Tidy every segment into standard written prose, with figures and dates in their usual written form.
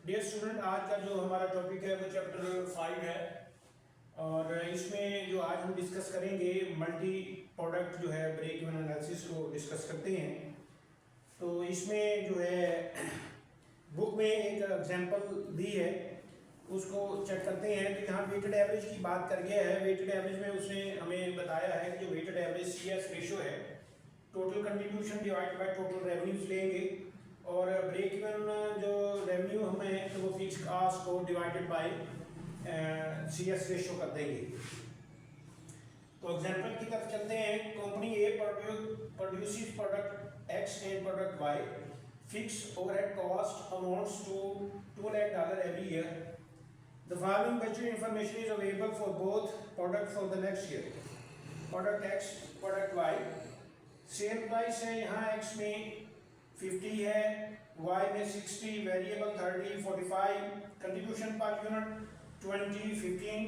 Dear student, आज का जो हमारा टॉपिक है वो चैप्टर 5 है और इसमें जो आज हम डिस्कस करेंगे मल्टी प्रोडक्ट जो है ब्रेक इवन एनालिसिस को डिस्कस करते हैं। तो इसमें जो है बुक में एक एग्जांपल दी है, उसको चेक करते हैं। तो यहाँ वेटेड एवरेज की बात कर गया है। वेटेड एवरेज में उसने हमें बताया है कि जो वेटेड एवरेज CS रेशो है, total contribution divide by total revenues लेंगे और ब्रेक इवन जो रेवेन्यू हमें तो वो फिक्स कास्ट को डिवाइडेड बाय CS रेशो कर देंगे। तो एग्जांपल की तरफ चलते हैं। Company A produces product X and product Y, fixed overhead cost amounts to $2 lakh every year. The following budget information is available for both products for the next year. Product X, product Y. Sale price है यहाँ X में 50 है, Y में 60, variable 30, 45, contribution per unit 20, 15,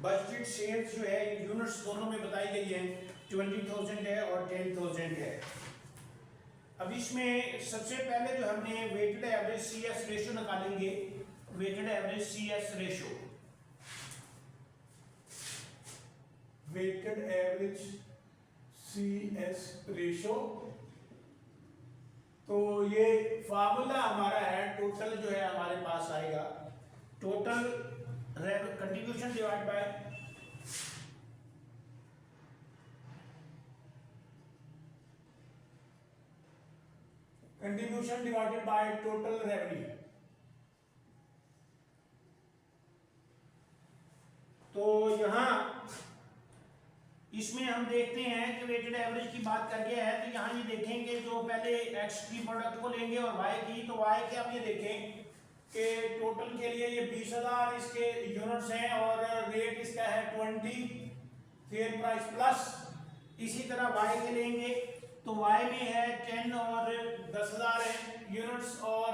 budgeted sales जो है units दोनों में बताई गई है 20,000 है और 10,000 है। अब इसमें सबसे पहले जो हमने वेटेड एवरेज CS रेशो निकालेंगे। Weighted average CS ratio, weighted average CS ratio, तो ये फार्मूला हमारा है टोटल जो है हमारे पास आएगा total contribution divide by contribution divided by total revenue. तो यहां इसमें हम देखते हैं कि वेटेड एवरेज की बात कर गया है। तो यहाँ ये देखेंगे जो पहले X की प्रोडक्ट को लेंगे और Y की, तो Y के हम ये देखें कि टोटल के लिए ये 20,000 इसके यूनिट्स हैं और रेट इसका है 20 फेयर प्राइस प्लस। इसी तरह Y के लेंगे तो Y में है 10 और 10,000 है यूनिट्स और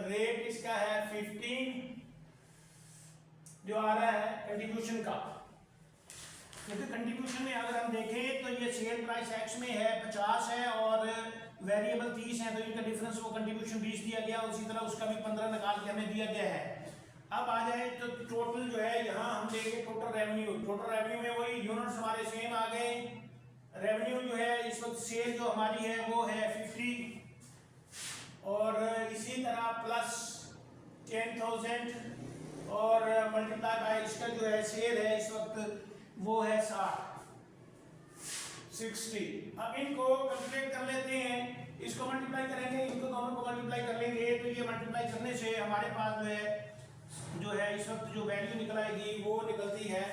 रेट इसका है 15 जो आ रहा है कंट्रीब्यूशन का। क्योंकि कंट्रीब्यूशन में अगर हम देखें तो ये सेल प्राइस X में है 50 है और वेरिएबल 30 है, तो इनका डिफरेंस वो कंट्रीब्यूशन 20 दिया गया, उसी तरह उसका भी 15 निकाल के हमें दिया गया है। अब आ जाए तो टोटल जो है यहाँ हम देंगे टोटल रेवेन्यू। टोटल रेवेन्यू में वही यूनिट्स हमारे सेम आ गए। रेवेन्यू जो है इस वक्त सेल जो हमारी है वो है 50 और इसी तरह प्लस 10,000 और मल्टीप्लाई बाय इसका जो है सेल है इस वक्त वो है 60। अब इनको कैलकुलेट कर लेते हैं, इसको मल्टीप्लाई करेंगे, इनको दोनों को मल्टीप्लाई कर लेंगे। तो ये मल्टीप्लाई करने से हमारे पास जो है इस वक्त जो वैल्यू निकल आएगी वो निकलती है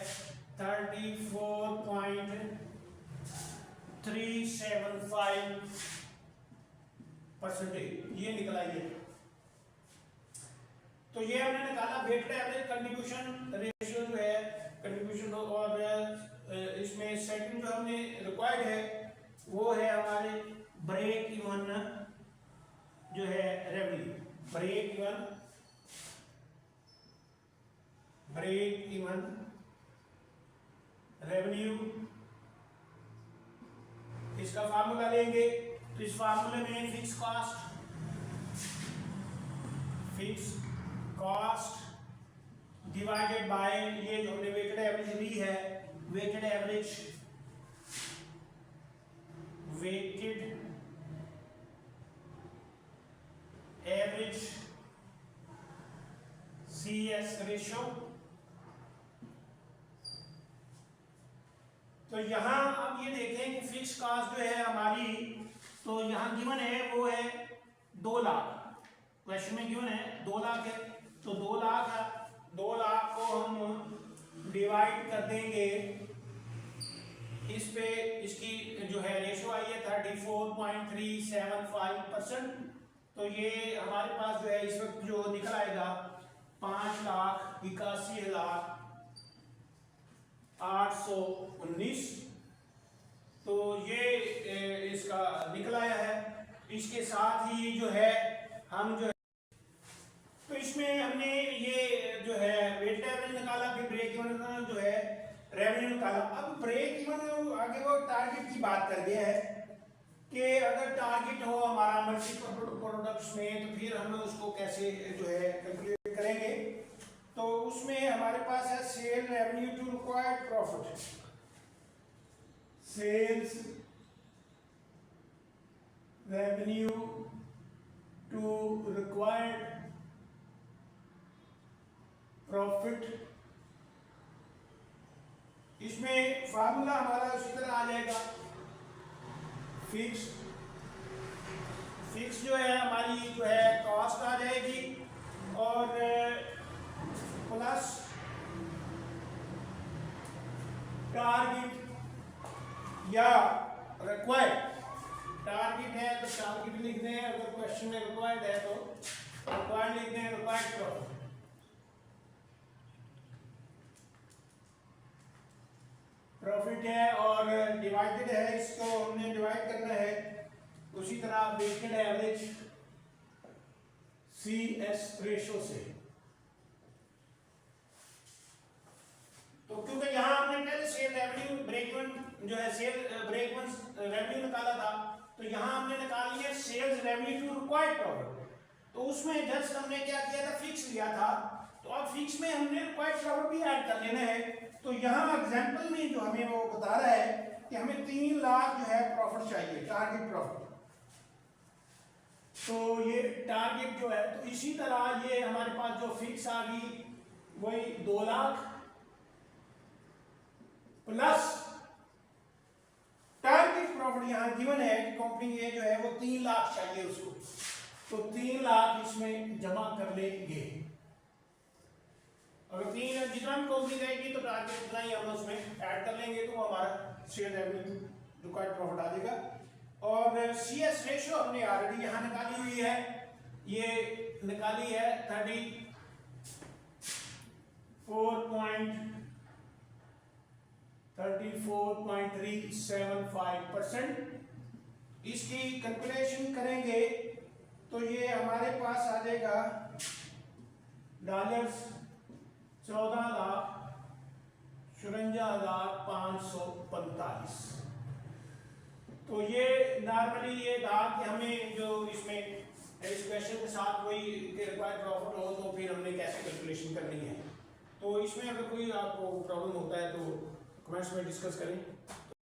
34.375%। ये निकल आई है। तो ये हमने निकाला वेटेड एवरेज कंट्रीब्यूशन रेशियो जो है कंट्रीब्यूशन। और इसमें सेकंड जो हमने रिक्वायर्ड है वो है हमारे ब्रेक इवन जो है रेवेन्यू। ब्रेक इवन रेवेन्यू, इसका फार्मूला लेंगे। तो इस फार्मूले में फिक्स कॉस्ट डिवाइडेड बाय ये जो हमने वेटेड एवरेज ली है, वेटेड एवरेज CS रेशो। तो यहां अब ये देखें कि फिक्स कॉस्ट जो है हमारी, तो यहां गिवन है वो है 2 लाख। क्वेश्चन में गिवन है 2 लाख है, तो 2 लाख को हम डिवाइड कर देंगे इस पे। इसकी जो है रेशो आई है 34.375%। तो ये हमारे पास जो है इस वक्त जो निकल आएगा 5,81,819। तो ये इसका निकल आया है। इसके साथ ही जो है हम जो तो इसमें हमने ये जो है वेटेड एवरेज निकाला, फिर ब्रेक इवन जो है रेवेन्यू निकाला। अब ब्रेक इवन आगे वो टारगेट की बात कर दिया है कि अगर टारगेट हो हमारा मल्टीपल प्रोडक्ट्स में तो फिर हम उसको कैसे जो है कैलकुलेट करेंगे। तो उसमें हमारे पास है sale revenue to required profit, sales revenue to required profit. इसमें फार्मूला हमारा उसी तरह आ जाएगा, फिक्स जो है हमारी जो है कॉस्ट आ जाएगी और प्लस टारगेट या रिक्वायर्ड। टारगेट है तो टारगेट लिख दें, अगर क्वेश्चन में रिक्वायर्ड है तो रिक्वायर्ड लिख दें, रिक्वायर्ड प्रॉफिट। प्रॉफिट है और डिवाइडेड है, इसको हमने डिवाइड करना है उसी तरह वेटेड एवरेज CS रेशो से। तो क्योंकि यहां हमने पहले सेल रेवेन्यू ब्रेक इवन जो है सेल ब्रेक इवन रेवेन्यू निकाला था, तो यहां हमने निकाल लिया sales revenue to required profit. तो उसमें जस्ट हमने क्या किया था, फिक्स लिया था, तो अब फिक्स में हमने रिक्वायर्ड प्रॉफिट भी ऐड कर लेना है। तो यहाँ एग्जांपल में जो हमें वो बता रहा है कि हमें 3 लाख जो है प्रॉफिट चाहिए, टारगेट प्रॉफिट। तो ये टारगेट जो है, तो इसी तरह ये हमारे पास जो फिक्स आ गई वही 2 लाख प्लस टारगेट प्रॉफिट यहाँ गिवन है कि कंपनी ये जो है वो 3 लाख चाहिए उसको, तो 3 लाख इसमें जमा कर लेंगे। अगर 3 जितना भी कंपनी रहेगी तो टारगेट उतना ही हम उसमें ऐड कर लेंगे, तो वो हमारा सेल रेवेन्यू रिक्वायर्ड प्रॉफिट आ जाएगा। और CS रेशो हमने ऑलरेडी यहाँ निकाली हुई है, ये निकाली है 34.375%। इसकी कैलकुलेशन करेंगे तो ये हमारे पास आ जाएगा डॉलर्स 14,54,545। तो ये नॉर्मली ये था कि हमें जो इसमें इस क्वेश्चन के साथ वही रिक्वायर्ड प्रॉफिट हो तो फिर हमने कैसे कैलकुलेशन करनी है। तो इसमें अगर कोई आपको प्रॉब्लम होता है तो कमेंट्स में डिस्कस करें।